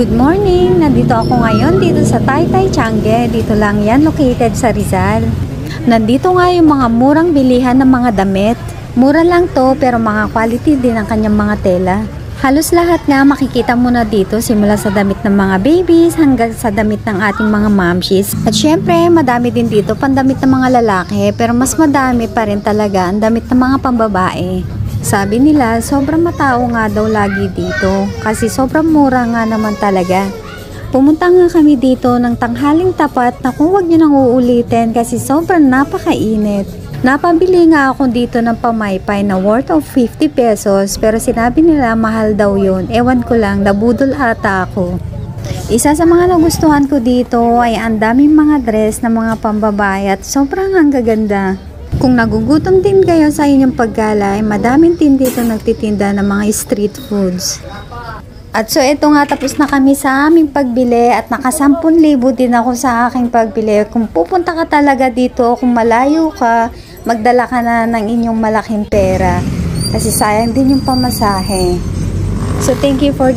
Good morning! Nandito ako ngayon dito sa Taytay Tiange. Dito lang yan, located sa Rizal. Nandito nga yung mga murang bilihan ng mga damit. Mura lang to pero mga quality din ang kanyang mga tela. Halos lahat nga makikita mo na dito, simula sa damit ng mga babies hanggang sa damit ng ating mga momshies. At syempre, madami din dito pandamit ng mga lalaki, pero mas madami pa rin talaga ang damit ng mga pambabae. Sabi nila, sobrang matao nga daw lagi dito kasi sobrang mura nga naman talaga. Pumunta nga kami dito ng tanghaling tapat na kung huwag nyo nang uulitin kasi sobrang napakainit. Napabili nga ako dito ng pamaypay na worth of 50 pesos pero sinabi nila mahal daw yun. Ewan ko lang, nabudol ata ako. Isa sa mga nagustuhan ko dito ay ang daming mga dress na mga pambabae at sobrang ang gaganda. Kung nagugutom din kayo sa inyong paggalay, madaming din dito nagtitinda ng mga street foods. At so ito nga, tapos na kami sa aming pagbili at naka 10,000 din ako sa aking pagbili. Kung pupunta ka talaga dito, kung malayo ka, magdala ka na ng inyong malaking pera. Kasi sayang din yung pamasahe. So thank you for